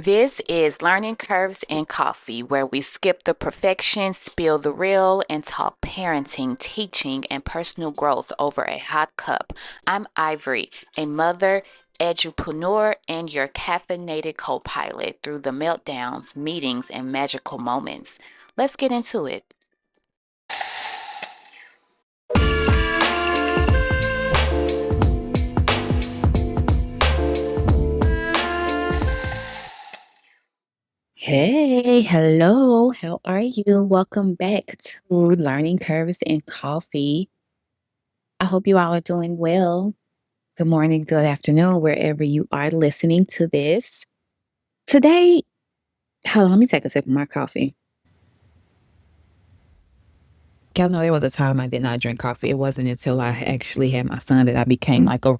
This is Learning Curves in Coffee, where we skip the perfection, spill the real, and talk parenting, teaching, and personal growth over a hot cup. I'm Ivory, a mother, edupreneur, and your caffeinated co-pilot through the meltdowns, meetings, and magical moments. Let's get into it. Hey, hello, how are you? Welcome back to Learning Curves in Coffee. I hope you all are doing well. Good morning, good afternoon, wherever you are listening to this. Today, hold on, let me take a sip of my coffee. Y'all know there was a time I did not drink coffee. It wasn't until I actually had my son that I became like a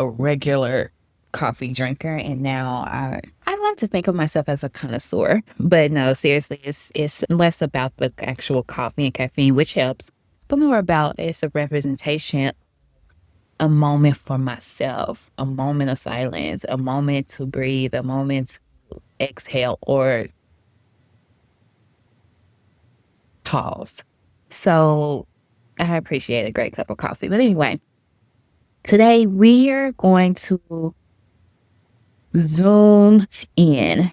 regular coffee drinker, and now I like to think of myself as a connoisseur. But no, seriously, it's less about the actual coffee and caffeine, which helps, but more about it's a representation, a moment for myself, a moment of silence, a moment to breathe, a moment to exhale or pause. So I appreciate a great cup of coffee. But anyway, today we're going to zoom in.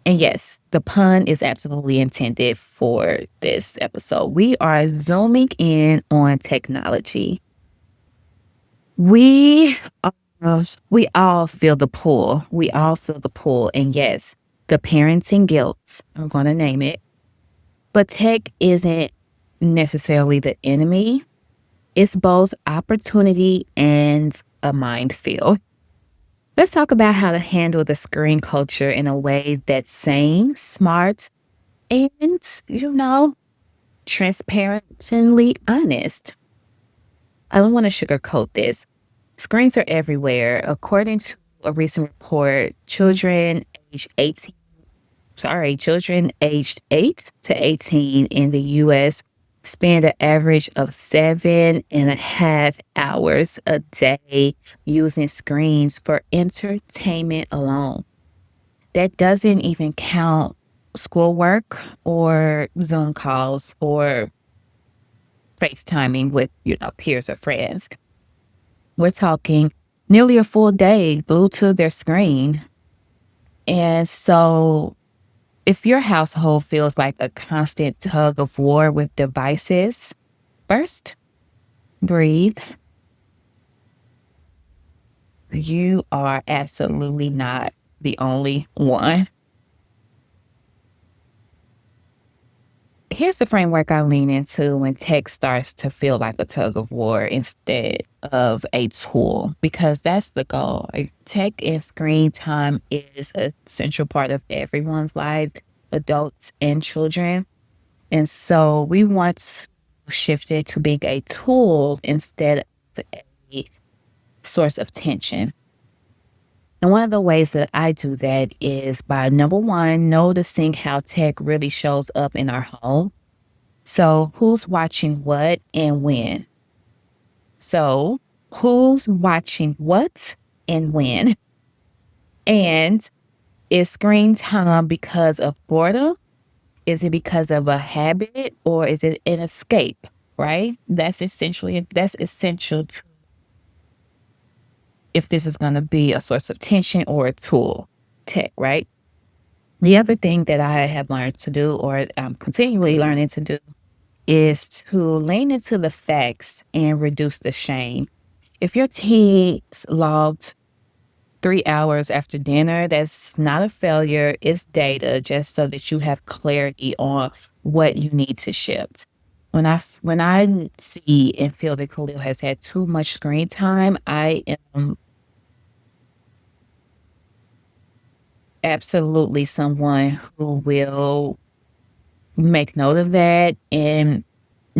And yes, the pun is absolutely intended for this episode. We are zooming in on technology. We we all feel the pull. We all feel the pull. And yes, the parenting guilt, I'm going to name it. But tech isn't necessarily the enemy. It's both opportunity and a minefield. Let's talk about how to handle the screen culture in a way that's sane, smart, and, transparently honest. I don't want to sugarcoat this. Screens are everywhere. According to a recent report, children aged 8 to 18 in the US spend an average of 7.5 hours a day using screens for entertainment alone. That doesn't even count schoolwork or Zoom calls or FaceTiming with, peers or friends. We're talking nearly a full day glued to their screen. And so if your household feels like a constant tug of war with devices, first, breathe. You are absolutely not the only one. Here's the framework I lean into when tech starts to feel like a tug of war instead of a tool, because that's the goal. Like, tech and screen time is a central part of everyone's life, adults and children. And so we want to shift it to being a tool instead of a source of tension. And one of the ways that I do that is by number one, noticing how tech really shows up in our home. So who's watching what and when? So who's watching what and when? And is screen time because of boredom? Is it because of a habit or is it an escape? Right? That's essential to if this is going to be a source of tension or a tool, tech, right? The other thing that I have learned to do, or I'm continually learning to do, is to lean into the facts and reduce the shame. If your teens logged 3 hours after dinner, that's not a failure. It's data, just so that you have clarity on what you need to shift. When I see and feel that Khalil has had too much screen time, I am absolutely someone who will make note of that and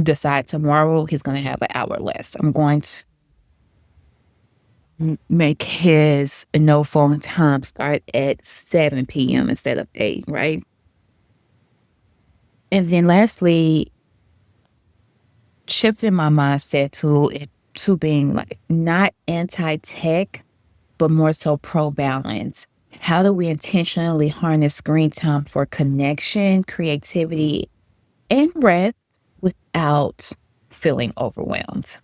decide tomorrow he's going to have an hour less. I'm going to make his no phone time start at 7 p.m. instead of 8, right? And then lastly, shifting my mindset to being like not anti-tech, but more so pro-balance. How do we intentionally harness screen time for connection, creativity, and rest without feeling overwhelmed?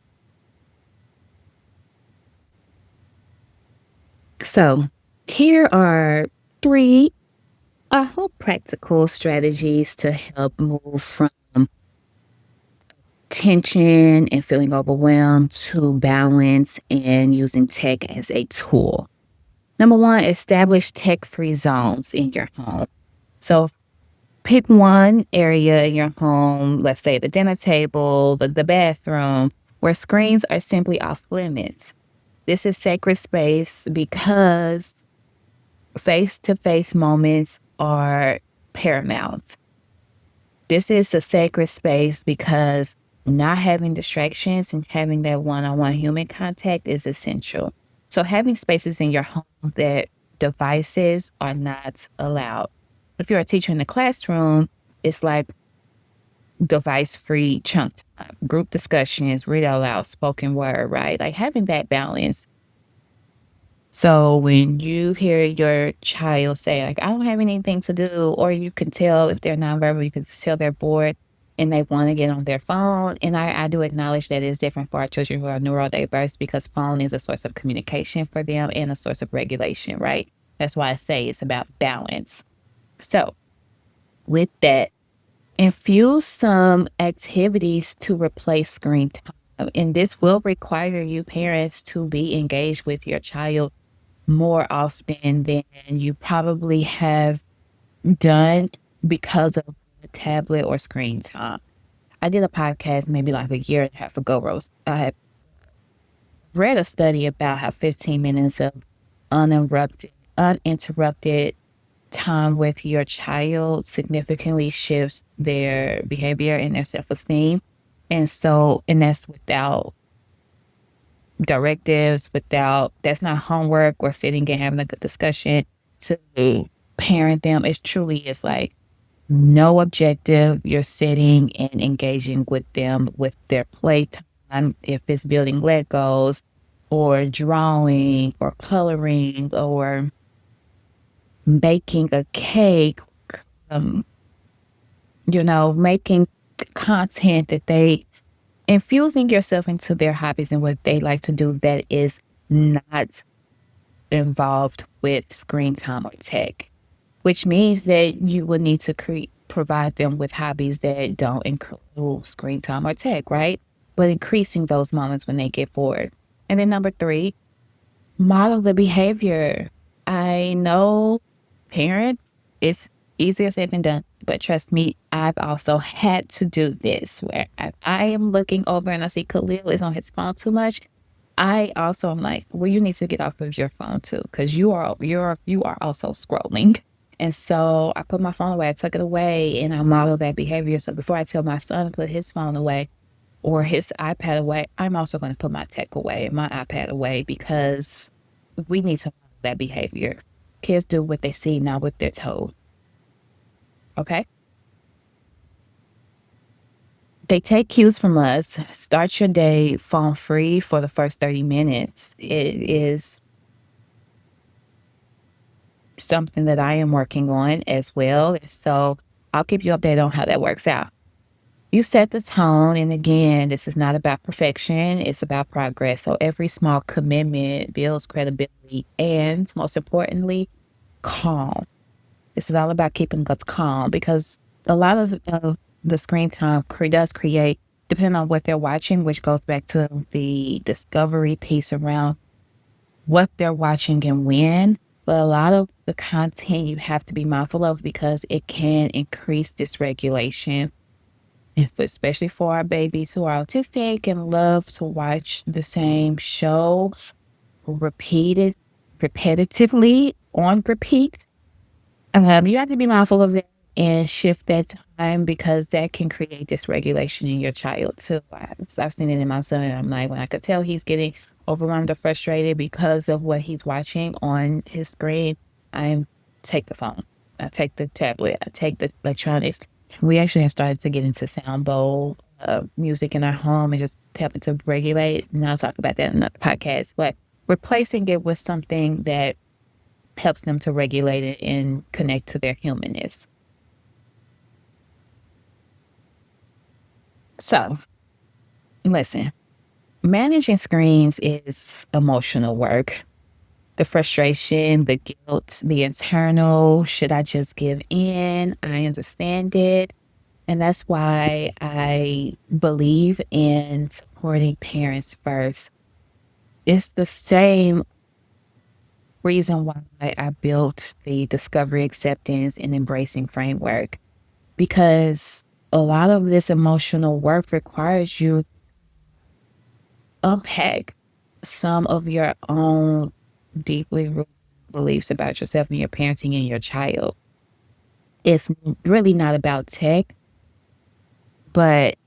So, here are three, I hope, practical strategies to help move from tension and feeling overwhelmed to balance and using tech as a tool. Number one, establish tech free zones in your home. So, pick one area in your home, let's say the dinner table, the bathroom, where screens are simply off limits. This is sacred space because face to face moments are paramount. This is a sacred space because not having distractions and having that one on one human contact is essential. So, having spaces in your home that devices are not allowed. If you're a teacher in the classroom, it's like device free chunk time, group discussions, read out loud, spoken word, right? Like having that balance. So when you hear your child say, like, I don't have anything to do, or you can tell if they're nonverbal, you can tell they're bored and they want to get on their phone. And I do acknowledge that it's different for our children who are neurodiverse because phone is a source of communication for them and a source of regulation, right? That's why I say it's about balance. So with that, infuse some activities to replace screen time. And this will require you parents to be engaged with your child more often than you probably have done because of the tablet or screen time. I did a podcast maybe like a year and a half ago, Rose. I had read a study about how 15 minutes of uninterrupted time with your child significantly shifts their behavior and their self-esteem. And that's without directives, without, that's not homework or sitting and having a good discussion to parent them. It truly is like no objective. You're sitting and engaging with them with their playtime. If it's building Legos or drawing or coloring or baking a cake, um, making content that they infusing yourself into their hobbies and what they like to do that is not involved with screen time or tech, which means that you would need to provide them with hobbies that don't include screen time or tech, right? But increasing those moments when they get bored. And then number three, model the behavior. I know parents, it's easier said than done, but trust me, I've also had to do this where I am looking over and I see Khalil is on his phone too much. I also am like, well, you need to get off of your phone too, because you are also scrolling. And so I put my phone away, I took it away, and I model that behavior. So before I tell my son to put his phone away, or his iPad away, I'm also going to put my tech away, my iPad away, because we need to model that behavior. Kids do what they see, not what they're told. Okay? They take cues from us. Start your day phone free for the first 30 minutes. It is something that I am working on as well. So I'll keep you updated on how that works out. You set the tone. And again, this is not about perfection, it's about progress. So every small commitment builds credibility and, most importantly, calm. This is all about keeping us calm because a lot of the screen time does create, depending on what they're watching, which goes back to the discovery piece around what they're watching and when. But a lot of the content you have to be mindful of because it can increase dysregulation, especially for our babies who are autistic and love to watch the same show repetitively on repeat. You have to be mindful of that and shift that time because that can create dysregulation in your child too. I've seen it in my son. I'm like, when I could tell he's getting overwhelmed or frustrated because of what he's watching on his screen, I take the phone, I take the tablet, I take the electronics. We actually have started to get into sound bowl music in our home and just helping to regulate. And I'll talk about that in another podcast. But replacing it with something that helps them to regulate it and connect to their humanness. So, listen, managing screens is emotional work. The frustration, the guilt, the internal, should I just give in? I understand it. And that's why I believe in supporting parents first. It's the same reason why I built the discovery, acceptance, and embracing framework, because a lot of this emotional work requires you unpack some of your own deeply rooted beliefs about yourself and your parenting and your child. It's really not about tech, but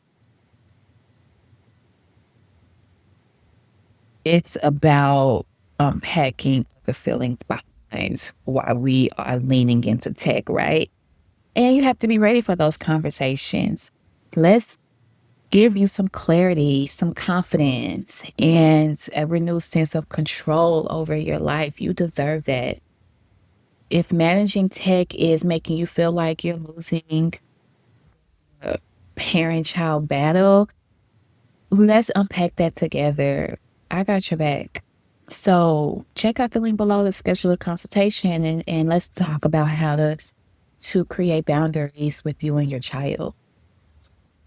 it's about unpacking the feelings behind why we are leaning into tech, right? And you have to be ready for those conversations. Let's give you some clarity, some confidence, and a renewed sense of control over your life. You deserve that. If managing tech is making you feel like you're losing a parent child battle, let's unpack that together. I got your back. So check out the link below to schedule a consultation, and let's talk about how to create boundaries with you and your child.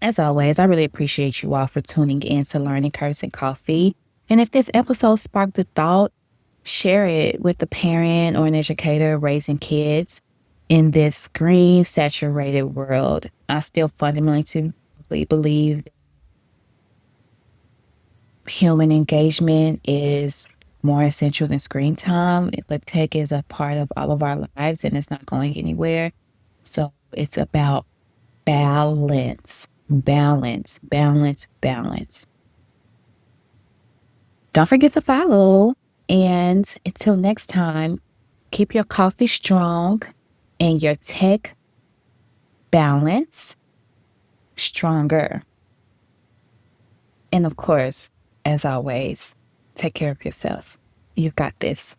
As always, I really appreciate you all for tuning in to Learning Curves and Coffee. And if this episode sparked a thought, share it with a parent or an educator raising kids in this screen saturated world. I still fundamentally believe human engagement is more essential than screen time, but tech is a part of all of our lives and it's not going anywhere. So it's about balance, balance, balance, balance. Don't forget to follow. And until next time, keep your coffee strong and your tech balance stronger. And of course, as always, take care of yourself. You've got this.